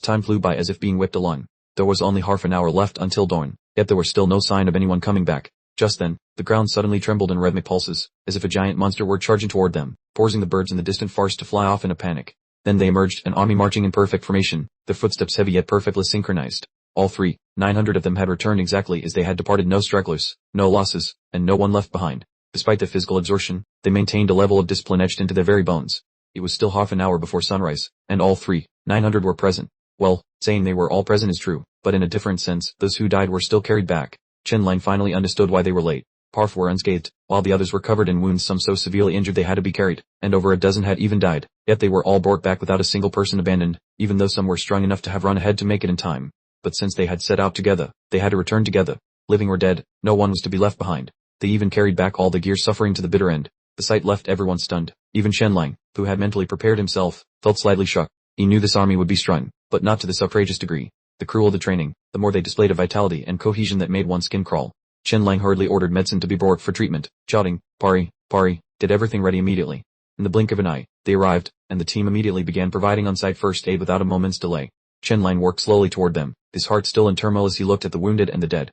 Time flew by as if being whipped along. There was only half an hour left until dawn, yet there was still no sign of anyone coming back. Just then, the ground suddenly trembled in rhythmic pulses, as if a giant monster were charging toward them, forcing the birds in the distant forest to fly off in a panic. Then they emerged, an army marching in perfect formation, their footsteps heavy yet perfectly synchronized. All 900 of them had returned exactly as they had departed, no stragglers, no losses, and no one left behind. Despite the physical exhaustion, they maintained a level of discipline etched into their very bones. It was still half an hour before sunrise, and all 900 were present. Well, saying they were all present is true, but in a different sense, those who died were still carried back. Chen-Lang finally understood why they were late. Parf were unscathed, while the others were covered in wounds, some so severely injured they had to be carried, and over a dozen had even died, yet they were all brought back without a single person abandoned, even though some were strong enough to have run ahead to make it in time. But since they had set out together, they had to return together. Living or dead, no one was to be left behind. They even carried back all the gear, suffering to the bitter end. The sight left everyone stunned. Even Chen-Lang, who had mentally prepared himself, felt slightly shocked. He knew this army would be strong, but not to this outrageous degree. The crueler the training, the more they displayed a vitality and cohesion that made one's skin crawl. Chen-Lang hurriedly ordered medicine to be brought for treatment, shouting, "Pari, Pari," did everything ready immediately. In the blink of an eye, they arrived, and the team immediately began providing on-site first aid without a moment's delay. Chen-Lang worked slowly toward them, his heart still in turmoil as he looked at the wounded and the dead.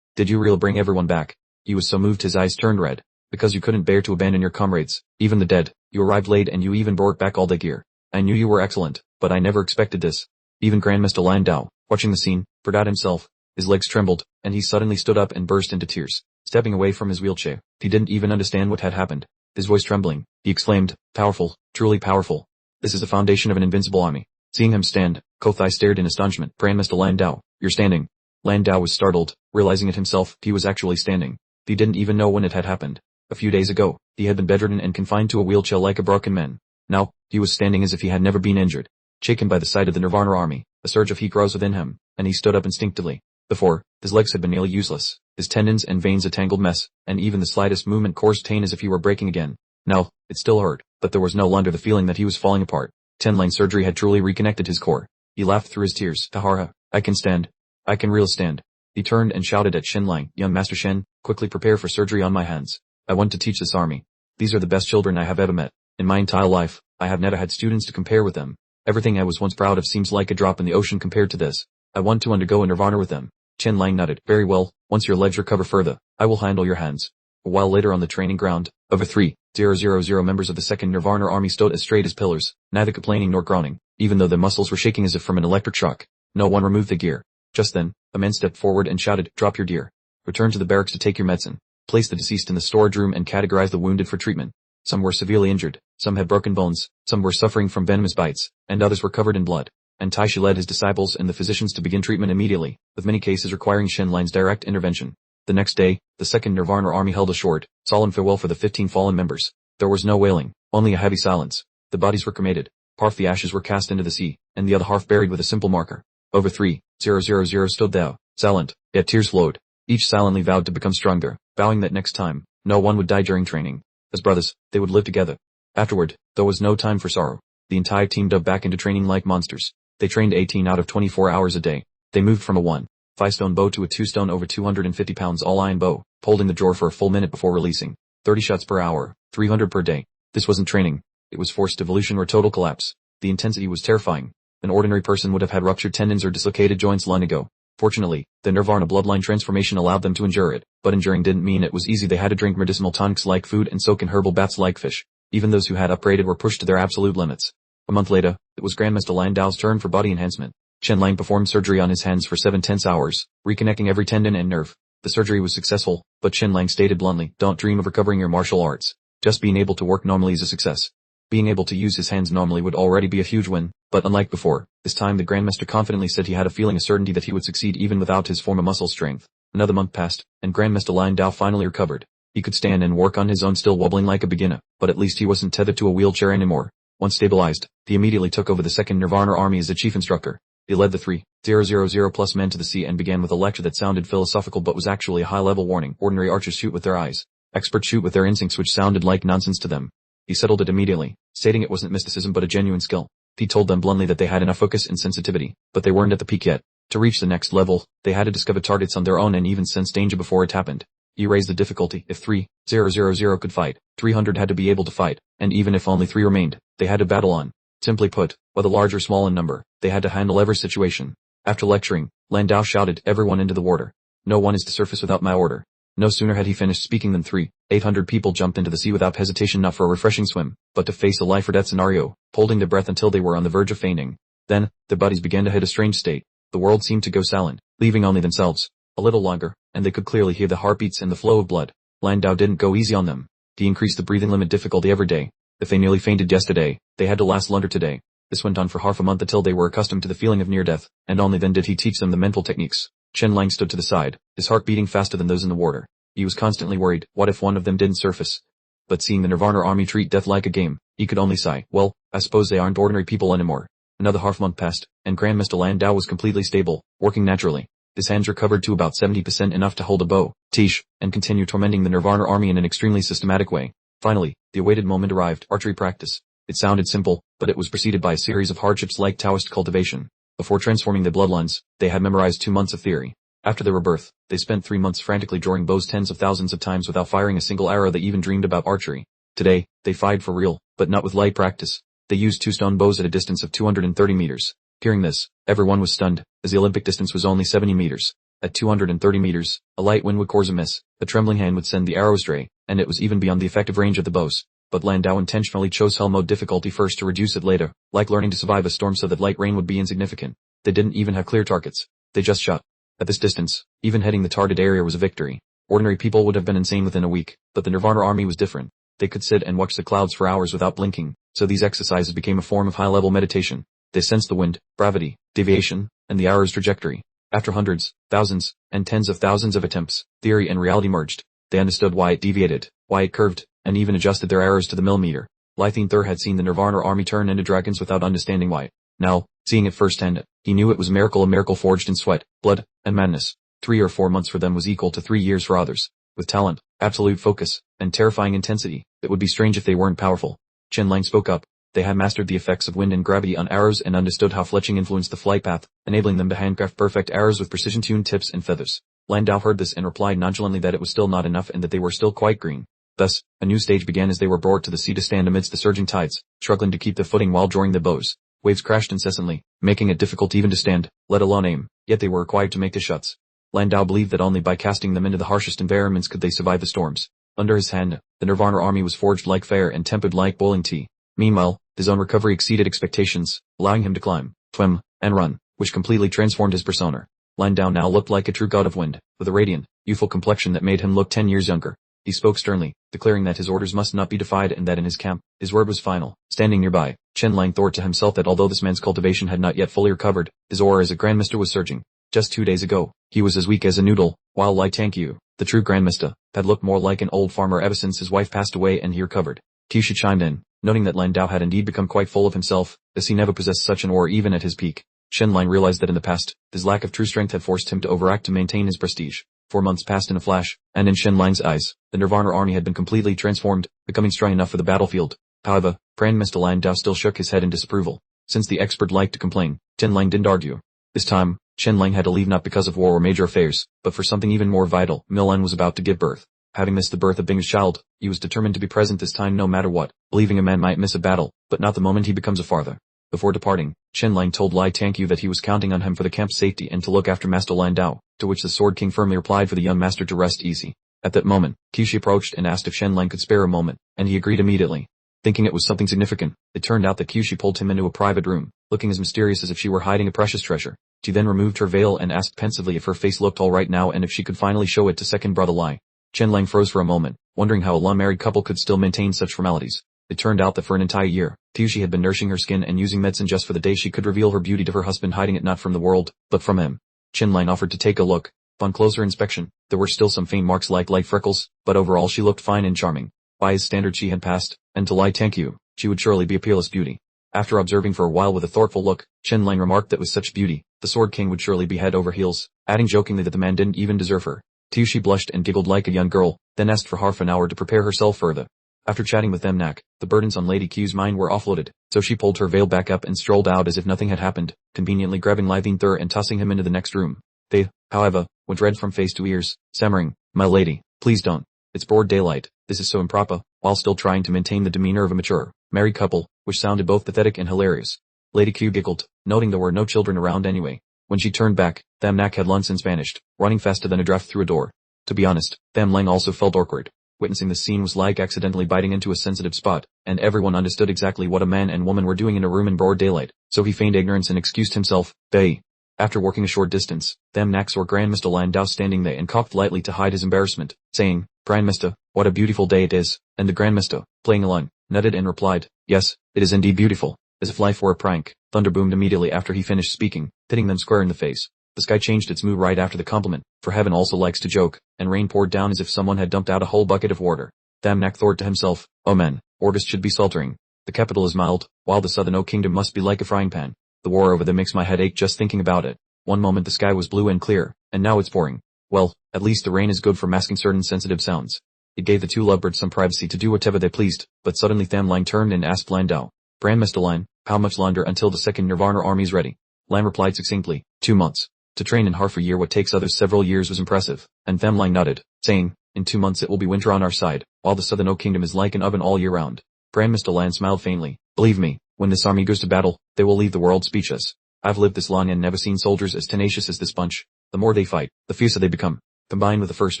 Did you really bring everyone back?" He was so moved his eyes turned red. "Because you couldn't bear to abandon your comrades, even the dead. You arrived late and you even brought back all the gear. I knew you were excellent, but I never expected this." Even Grandmaster Landau, watching the scene, forgot himself. His legs trembled, and he suddenly stood up and burst into tears. Stepping away from his wheelchair, he didn't even understand what had happened. His voice trembling, he exclaimed, "Powerful, truly powerful. This is the foundation of an invincible army." Seeing him stand, Kothai stared in astonishment. "Grandmaster Landau, you're standing." Landau was startled, realizing it himself, he was actually standing. He didn't even know when it had happened. A few days ago, he had been bedridden and confined to a wheelchair like a broken man. Now, he was standing as if he had never been injured. Shaken by the sight of the Nirvana army, a surge of heat rose within him, and he stood up instinctively. Before, his legs had been nearly useless, his tendons and veins a tangled mess, and even the slightest movement caused pain as if he were breaking again. Now, it still hurt, but there was no longer the feeling that he was falling apart. Chen-Lang's surgery had truly reconnected his core. He laughed through his tears. "Tahara, I can stand. I can really stand." He turned and shouted at Chen-Lang, "Young Master Shen, quickly prepare for surgery on my hands. I want to teach this army. These are the best children I have ever met. In my entire life, I have never had students to compare with them. Everything I was once proud of seems like a drop in the ocean compared to this. I want to undergo a Nirvana with them." Chen-Lang nodded. "Very well, once your legs recover further, I will handle your hands." A while later on the training ground, over 3,000 members of the second Nirvana army stood as straight as pillars, neither complaining nor groaning, even though their muscles were shaking as if from an electric shock. No one removed the gear. Just then, a man stepped forward and shouted, "Drop your gear. Return to the barracks to take your medicine. Place the deceased in the storage room and categorize the wounded for treatment." Some were severely injured, some had broken bones, some were suffering from venomous bites, and others were covered in blood. And Taishi led his disciples and the physicians to begin treatment immediately, with many cases requiring Chen-Lang's direct intervention. The next day, the second Nirvana army held a short, solemn farewell for the 15 fallen members. There was no wailing, only a heavy silence. The bodies were cremated, half the ashes were cast into the sea, and the other half buried with a simple marker. Over 3,000 stood there, silent, yet tears flowed. Each silently vowed to become stronger, vowing that next time, no one would die during training. As brothers, they would live together. Afterward, there was no time for sorrow. The entire team dove back into training like monsters. They trained 18 out of 24 hours a day. They moved from a 1.5-stone bow to a 2-stone over 250 pounds all-iron bow, holding the drawer for a full minute before releasing. 30 shots per hour, 300 per day. This wasn't training. It was forced devolution or total collapse. The intensity was terrifying. An ordinary person would have had ruptured tendons or dislocated joints long ago. Fortunately, the Nirvana bloodline transformation allowed them to endure it, but enduring didn't mean it was easy. They had to drink medicinal tonics like food and soak in herbal baths like fish. Even those who had upgraded were pushed to their absolute limits. A month later, it was Grandmaster Landau's turn for body enhancement. Chen-Lang performed surgery on his hands for 7 tense hours, reconnecting every tendon and nerve. The surgery was successful, but Chen-Lang stated bluntly, "Don't dream of recovering your martial arts. Just being able to work normally is a success." Being able to use his hands normally would already be a huge win, but unlike before, this time the Grandmaster confidently said he had a feeling, a certainty that he would succeed even without his former muscle strength. Another month passed, and Grandmaster Landau finally recovered. He could stand and work on his own, still wobbling like a beginner, but at least he wasn't tethered to a wheelchair anymore. Once stabilized, he immediately took over the second Nirvana army as the chief instructor. He led the 3,000 plus men to the sea and began with a lecture that sounded philosophical but was actually a high-level warning. Ordinary archers shoot with their eyes. Experts shoot with their instincts, which sounded like nonsense to them. He settled it immediately, stating it wasn't mysticism but a genuine skill. He told them bluntly that they had enough focus and sensitivity, but they weren't at the peak yet. To reach the next level, they had to discover targets on their own and even sense danger before it happened. He raised the difficulty. If 3,000 could fight, 300 had to be able to fight, and even if only 3 remained, they had to battle on. Simply put, whether large or small in number, they had to handle every situation. After lecturing, Landau shouted everyone into the water. No one is to surface without my order. No sooner had he finished speaking than 800 people jumped into the sea without hesitation, not for a refreshing swim, but to face a life or death scenario, holding their breath until they were on the verge of fainting. Then, their bodies began to hit a strange state. The world seemed to go silent, leaving only themselves. A little longer, and they could clearly hear the heartbeats and the flow of blood. Landau didn't go easy on them. He increased the breathing limit difficulty every day. If they nearly fainted yesterday, they had to last longer today. This went on for half a month until they were accustomed to the feeling of near death, and only then did he teach them the mental techniques. Chen Lang stood to the side, his heart beating faster than those in the water. He was constantly worried, what if one of them didn't surface? But seeing the Nirvana army treat death like a game, he could only sigh, well, I suppose they aren't ordinary people anymore. Another half month passed, and Grandmaster Landau was completely stable, working naturally. His hands recovered to about 70%, enough to hold a bow, tish, and continue tormenting the Nirvana army in an extremely systematic way. Finally, the awaited moment arrived, archery practice. It sounded simple, but it was preceded by a series of hardships like Taoist cultivation. Before transforming the bloodlines, they had memorized 2 months of theory. After their rebirth, they spent 3 months frantically drawing bows tens of thousands of times without firing a single arrow they even dreamed about archery. Today, they fired for real, but not with light practice. They used 2 stone bows at a distance of 230 meters. Hearing this, everyone was stunned, as the Olympic distance was only 70 meters. At 230 meters, a light wind would cause a miss, a trembling hand would send the arrow astray, and it was even beyond the effective range of the bows. But Landau intentionally chose hell mode difficulty first to reduce it later, like learning to survive a storm so that light rain would be insignificant. They didn't even have clear targets. They just shot. At this distance, even hitting the target area was a victory. Ordinary people would have been insane within a week, but the Nirvana army was different. They could sit and watch the clouds for hours without blinking, so these exercises became a form of high-level meditation. They sensed the wind, gravity, deviation, and the arrow's trajectory. After hundreds, thousands, and tens of thousands of attempts, theory and reality merged. They understood why it deviated, why it curved, and even adjusted their arrows to the millimeter. Lythine Thur had seen the Nirvana army turn into dragons without understanding why. Now, seeing it firsthand, he knew it was a miracle forged in sweat, blood, and madness. 3 or 4 months for them was equal to 3 years for others. With talent, absolute focus, and terrifying intensity, it would be strange if they weren't powerful. Chen Lang spoke up. They had mastered the effects of wind and gravity on arrows and understood how fletching influenced the flight path, enabling them to handcraft perfect arrows with precision-tuned tips and feathers. Landau heard this and replied nonchalantly that it was still not enough and that they were still quite green. Thus, a new stage began as they were brought to the sea to stand amidst the surging tides, struggling to keep their footing while drawing their bows. Waves crashed incessantly, making it difficult even to stand, let alone aim, yet they were required to make the shots. Landau believed that only by casting them into the harshest environments could they survive the storms. Under his hand, the Nirvana army was forged like fire and tempered like boiling tea. Meanwhile, his own recovery exceeded expectations, allowing him to climb, swim, and run, which completely transformed his persona. Landau now looked like a true god of wind, with a radiant, youthful complexion that made him look 10 years younger. He spoke sternly, declaring that his orders must not be defied and that in his camp, his word was final. Standing nearby, Chen Lang thought to himself that although this man's cultivation had not yet fully recovered, his aura as a grandmaster was surging. Just 2 days ago, he was as weak as a noodle, while Lai Tangqiu, the true grandmaster, had looked more like an old farmer ever since his wife passed away and he recovered. Kisha chimed in, noting that Landau had indeed become quite full of himself, as he never possessed such an aura even at his peak. Chen Lang realized that in the past, his lack of true strength had forced him to overact to maintain his prestige. 4 months passed in a flash, and in Chen Lang's eyes, the Nirvana army had been completely transformed, becoming strong enough for the battlefield. However, Grandmaster Landau still shook his head in disapproval. Since the expert liked to complain, Chen Lang didn't argue. This time, Chen Lang had to leave not because of war or major affairs, but for something even more vital. Milan was about to give birth. Having missed the birth of Bing's child, he was determined to be present this time no matter what, believing a man might miss a battle, but not the moment he becomes a father. Before departing, Chen Lang told Lai Tangqiu that he was counting on him for the camp's safety and to look after Master Landau, to which the Sword King firmly replied for the young master to rest easy. At that moment, Kishi approached and asked if Chen Lang could spare a moment, and he agreed immediately. Thinking it was something significant, it turned out that Kishi pulled him into a private room, looking as mysterious as if she were hiding a precious treasure. She then removed her veil and asked pensively if her face looked all right now and if she could finally show it to second brother Lai. Chen Lang froze for a moment, wondering how a long-married couple could still maintain such formalities. It turned out that for an entire year, Kishi had been nourishing her skin and using medicine just for the day she could reveal her beauty to her husband, hiding it not from the world, but from him. Chen Lang offered to take a look. Upon closer inspection, there were still some faint marks like light freckles, but overall she looked fine and charming. By his standards she had passed, and to Lai Tangqiu, she would surely be a peerless beauty. After observing for a while with a thoughtful look, Chen Lang remarked that with such beauty, the Sword King would surely be head over heels, adding jokingly that the man didn't even deserve her. Kishi blushed and giggled like a young girl, then asked for half an hour to prepare herself further. After chatting with them the burdens on Lady Q's mind were offloaded, so she pulled her veil back up and strolled out as if nothing had happened, conveniently grabbing Lythine Thur and tossing him into the next room. They, however, went red from face to ears, stammering, "My lady, please don't. It's broad daylight, this is so improper," while still trying to maintain the demeanor of a mature, married couple, which sounded both pathetic and hilarious. Lady Q giggled, noting there were no children around anyway. When she turned back, Tham Nak had long since vanished, running faster than a draft through a door. To be honest, Tham Lang also felt awkward. Witnessing the scene was like accidentally biting into a sensitive spot, and everyone understood exactly what a man and woman were doing in a room in broad daylight, so he feigned ignorance and excused himself. They. After walking a short distance, Tham Nak saw Grandmaster Landau standing there and coughed lightly to hide his embarrassment, saying, "Grandmaster, what a beautiful day it is," and the Grandmaster, playing along, nodded and replied, "Yes, it is indeed beautiful." As if life were a prank, thunder boomed immediately after he finished speaking, hitting them square in the face. The sky changed its mood right after the compliment, for heaven also likes to joke, and rain poured down as if someone had dumped out a whole bucket of water. Tham Nak thought to himself, "Oh man, August should be sweltering. The capital is mild, while the southern Oak Kingdom must be like a frying pan. The war over there makes my head ache just thinking about it. One moment the sky was blue and clear, and now it's pouring. Well, at least the rain is good for masking certain sensitive sounds." It gave the two lovebirds some privacy to do whatever they pleased, but suddenly Tham Lang turned and asked Landau, "Grandmaster Lan, how much longer until the second Nirvana army is ready?" Lan replied succinctly, 2 months. To train in half a year what takes others several years was impressive, and Tham Lang nodded, saying, "In 2 months it will be winter on our side, while the southern Oak Kingdom is like an oven all year round." Grandmaster Lan smiled faintly. "Believe me, when this army goes to battle, they will leave the world speechless. I've lived this long and never seen soldiers as tenacious as this bunch. The more they fight, the fiercer they become. Combined with the first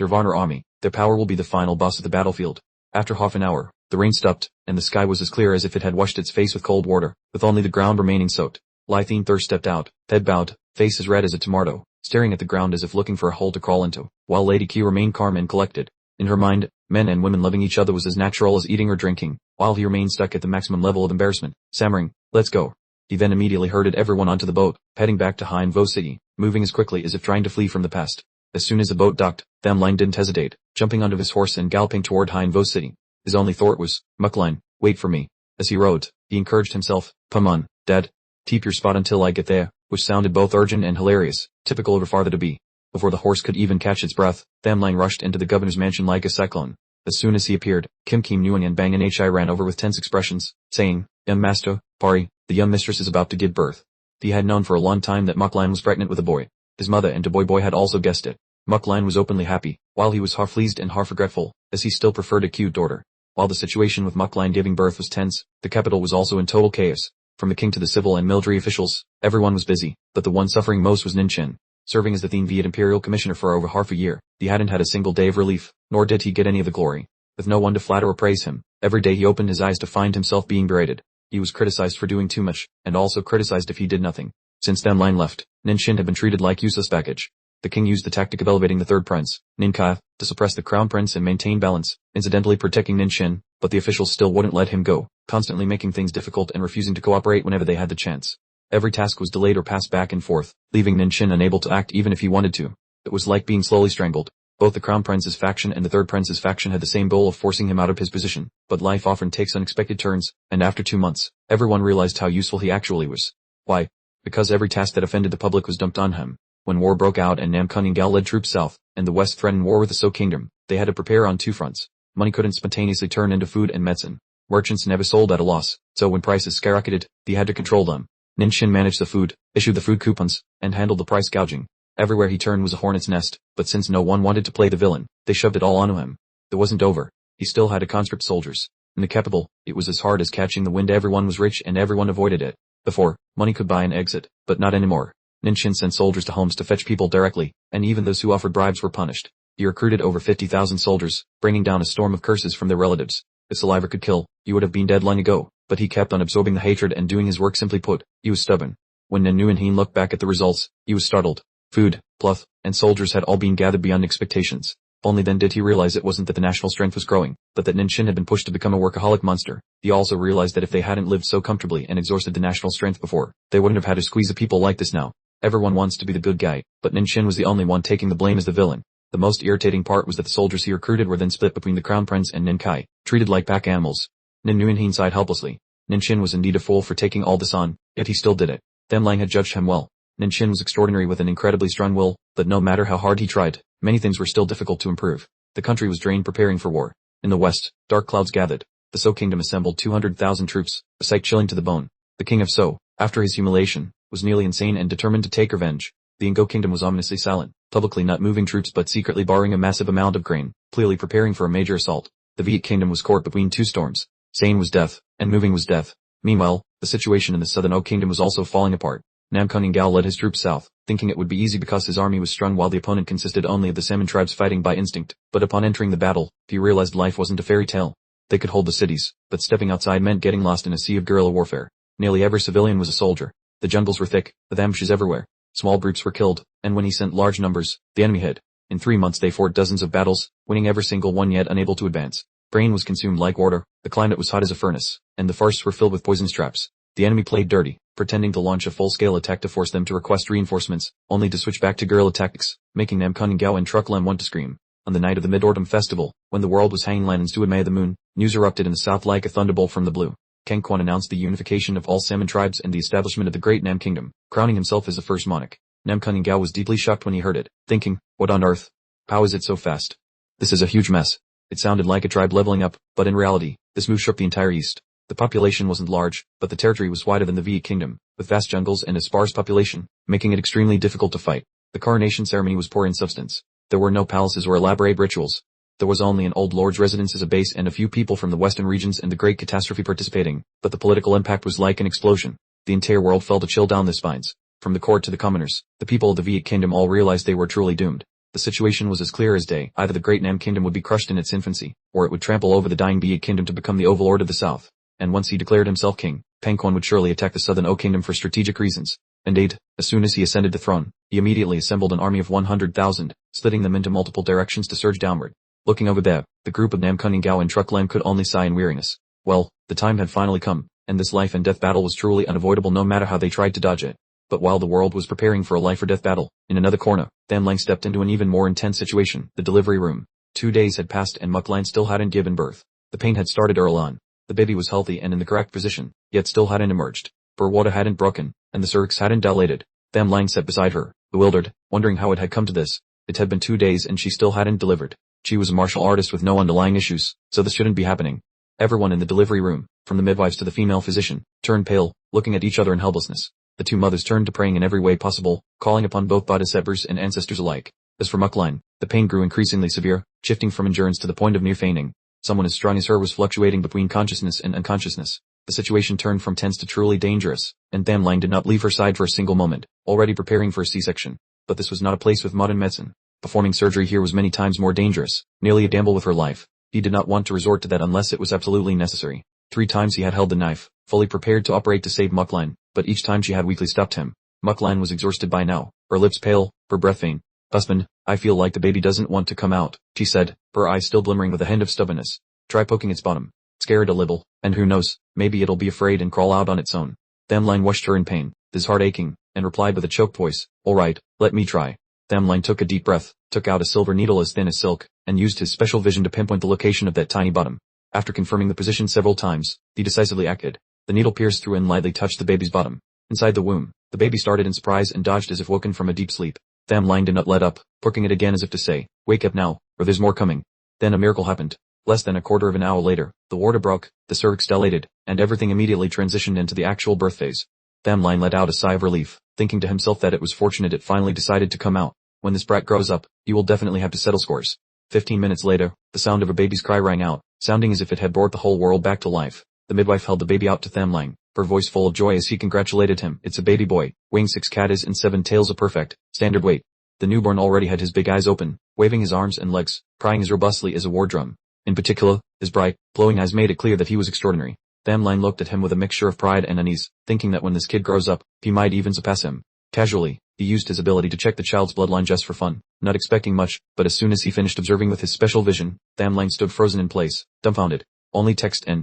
Nirvana army, their power will be the final boss of the battlefield." After half an hour, the rain stopped, and the sky was as clear as if it had washed its face with cold water, with only the ground remaining soaked. Lythine Thirst stepped out, head bowed, face as red as a tomato, staring at the ground as if looking for a hole to crawl into, while Lady Q remained calm and collected. In her mind, men and women loving each other was as natural as eating or drinking, while he remained stuck at the maximum level of embarrassment, stammering, "Let's go." He then immediately herded everyone onto the boat, heading back to Heinvo City, moving as quickly as if trying to flee from the past. As soon as the boat docked, Tham Lang didn't hesitate, jumping onto his horse and galloping toward Heinvo City. His only thought was, "Muckline, wait for me." As he rode, he encouraged himself, "Come on, Dad. Keep your spot until I get there," which sounded both urgent and hilarious, typical of a father to be. Before the horse could even catch its breath, Tham Lang rushed into the governor's mansion like a cyclone. As soon as he appeared, Kim Kim Nguyen and Bang Nhi ran over with tense expressions, saying, "Young master, Pari, the young mistress is about to give birth." He had known for a long time that Muckline was pregnant with a boy. His mother and Boy had also guessed it. Muckline was openly happy, while he was half pleased and half regretful, as he still preferred a cute daughter. While the situation with Muckline giving birth was tense, the capital was also in total chaos. From the king to the civil and military officials, everyone was busy, but the one suffering most was Ninchin. Serving as the Thien Viet Imperial Commissioner for over half a year, he hadn't had a single day of relief, nor did he get any of the glory. With no one to flatter or praise him, every day he opened his eyes to find himself being berated. He was criticized for doing too much, and also criticized if he did nothing. Since Tham Lang left, Ninchin had been treated like useless baggage. The king used the tactic of elevating the third prince, Ninkai, to suppress the crown prince and maintain balance, incidentally protecting Ninchin, but the officials still wouldn't let him go, constantly making things difficult and refusing to cooperate whenever they had the chance. Every task was delayed or passed back and forth, leaving Ninchin unable to act even if he wanted to. It was like being slowly strangled. Both the crown prince's faction and the third prince's faction had the same goal of forcing him out of his position, but life often takes unexpected turns, and after 2 months, everyone realized how useful he actually was. Why? Because every task that offended the public was dumped on him. When war broke out and Nam Kuningal led troops south, and the west threatened war with the So Kingdom, they had to prepare on 2 fronts. Money couldn't spontaneously turn into food and medicine. Merchants never sold at a loss, so when prices skyrocketed, they had to control them. Ninchin managed the food, issued the food coupons, and handled the price gouging. Everywhere he turned was a hornet's nest, but since no one wanted to play the villain, they shoved it all onto him. It wasn't over. He still had a conscript soldiers. In the capital, it was as hard as catching the wind. Everyone was rich and everyone avoided it. Before, money could buy an exit, but not anymore. Ninchin sent soldiers to homes to fetch people directly, and even those who offered bribes were punished. He recruited over 50,000 soldiers, bringing down a storm of curses from their relatives. If saliva could kill, you would have been dead long ago, but he kept on absorbing the hatred and doing his work. Simply put, he was stubborn. When Nguyen Hien looked back at the results, he was startled. Food, cloth, and soldiers had all been gathered beyond expectations. Only then did he realize it wasn't that the national strength was growing, but that Ninchin had been pushed to become a workaholic monster. He also realized that if they hadn't lived so comfortably and exhausted the national strength before, they wouldn't have had to squeeze of people like this now. Everyone wants to be the good guy, but Ninchin was the only one taking the blame as the villain. The most irritating part was that the soldiers he recruited were then split between the crown prince and Ninkai, treated like pack animals. Nguyen Hien sighed helplessly. Ninchin was indeed a fool for taking all this on, yet he still did it. Tham Lang had judged him well. Ninchin was extraordinary with an incredibly strong will, but no matter how hard he tried, many things were still difficult to improve. The country was drained preparing for war. In the west, dark clouds gathered. The So Kingdom assembled 200,000 troops, a sight chilling to the bone. The king of So, after his humiliation, was nearly insane and determined to take revenge. The Ngo Kingdom was ominously silent, publicly not moving troops but secretly borrowing a massive amount of grain, clearly preparing for a major assault. The Viet Kingdom was caught between 2 storms. Sane was death, and moving was death. Meanwhile, the situation in the southern Oak Kingdom was also falling apart. Namkung Ingao led his troops south, thinking it would be easy because his army was strong while the opponent consisted only of the salmon tribes fighting by instinct, but upon entering the battle, he realized life wasn't a fairy tale. They could hold the cities, but stepping outside meant getting lost in a sea of guerrilla warfare. Nearly every civilian was a soldier. The jungles were thick, with ambushes everywhere. Small groups were killed, and when he sent large numbers, the enemy hid. In 3 months they fought dozens of battles, winning every single one yet unable to advance. Grain was consumed like water, the climate was hot as a furnace, and the forests were filled with poisonous traps. The enemy played dirty, pretending to launch a full-scale attack to force them to request reinforcements, only to switch back to guerrilla tactics, making Namkung Ingao and Truklem want to scream. On the night of the Mid-Autumn Festival, when the world was hanging lanterns to admire the moon, news erupted in the south like a thunderbolt from the blue. Kang Quan announced the unification of all salmon tribes and the establishment of the Great Nam Kingdom, crowning himself as the first monarch. Namkung Ingao was deeply shocked when he heard it, thinking, what on earth? How is it so fast? This is a huge mess. It sounded like a tribe leveling up, but in reality, this move shook the entire east. The population wasn't large, but the territory was wider than the Viet Kingdom, with vast jungles and a sparse population, making it extremely difficult to fight. The coronation ceremony was poor in substance. There were no palaces or elaborate rituals. There was only an old lord's residence as a base and a few people from the western regions and the great catastrophe participating, but the political impact was like an explosion. The entire world felt a chill down their spines. From the court to the commoners, the people of the Viet Kingdom all realized they were truly doomed. The situation was as clear as day. Either the Great Nam Kingdom would be crushed in its infancy, or it would trample over the dying Viet Kingdom to become the overlord of the south. And once he declared himself king, Pangquan would surely attack the southern Oak Kingdom for strategic reasons. Indeed, as soon as he ascended the throne, he immediately assembled an army of 100,000, splitting them into multiple directions to surge downward. Looking over there, the group of Namkung Ingao and Truklem could only sigh in weariness. Well, the time had finally come, and this life and death battle was truly unavoidable no matter how they tried to dodge it. But while the world was preparing for a life or death battle, in another corner, Tham Lang stepped into an even more intense situation, the delivery room. 2 days had passed and Muk Lan still hadn't given birth. The pain had started early on. The baby was healthy and in the correct position, yet still hadn't emerged. Her water hadn't broken, and the cervix hadn't dilated. Tham Lang sat beside her, bewildered, wondering how it had come to this. It had been 2 days and she still hadn't delivered. She was a martial artist with no underlying issues, so this shouldn't be happening. Everyone in the delivery room, from the midwives to the female physician, turned pale, looking at each other in helplessness. The two mothers turned to praying in every way possible, calling upon both bodhisattvas and ancestors alike. As for Muk Lan, the pain grew increasingly severe, shifting from endurance to the point of near fainting. Someone as strong as her was fluctuating between consciousness and unconsciousness. The situation turned from tense to truly dangerous, and Tham Lang did not leave her side for a single moment, already preparing for a C-section. But this was not a place with modern medicine. Performing surgery here was many times more dangerous, nearly a gamble with her life. He did not want to resort to that unless it was absolutely necessary. 3 times he had held the knife, fully prepared to operate to save Muk Lan, but each time she had weakly stopped him. Muk Lan was exhausted by now, her lips pale, her breath faint. Husband, I feel like the baby doesn't want to come out, she said, her eyes still glimmering with a hint of stubbornness. Try poking its bottom. Scare it a little, and who knows, maybe it'll be afraid and crawl out on its own. Tham Lang watched her in pain, his heart aching, and replied with a choked voice, all right, let me try. Tham Lang took a deep breath, took out a silver needle as thin as silk, and used his special vision to pinpoint the location of that tiny bottom. After confirming the position several times, he decisively acted. The needle pierced through and lightly touched the baby's bottom. Inside the womb, the baby started in surprise and dodged as if woken from a deep sleep. Tham Lang did not let up, porking it again as if to say, wake up now, or there's more coming. Then a miracle happened. Less than a quarter of an hour later, the water broke, the cervix dilated, and everything immediately transitioned into the actual birth phase. Tham Lang let out a sigh of relief, thinking to himself that it was fortunate it finally decided to come out. When this brat grows up, he will definitely have to settle scores. 15 minutes later, the sound of a baby's cry rang out, sounding as if it had brought the whole world back to life. The midwife held the baby out to Tham Lang, her voice full of joy as he congratulated him. It's a baby boy, weighing 6 kgs and 7 tails a perfect, standard weight. The newborn already had his big eyes open, waving his arms and legs, crying as robustly as a war drum. In particular, his bright, glowing eyes made it clear that he was extraordinary. Tham Lang looked at him with a mixture of pride and unease, thinking that when this kid grows up, he might even surpass him. Casually, he used his ability to check the child's bloodline just for fun, not expecting much, but as soon as he finished observing with his special vision, Tham Lang stood frozen in place, dumbfounded. Only text and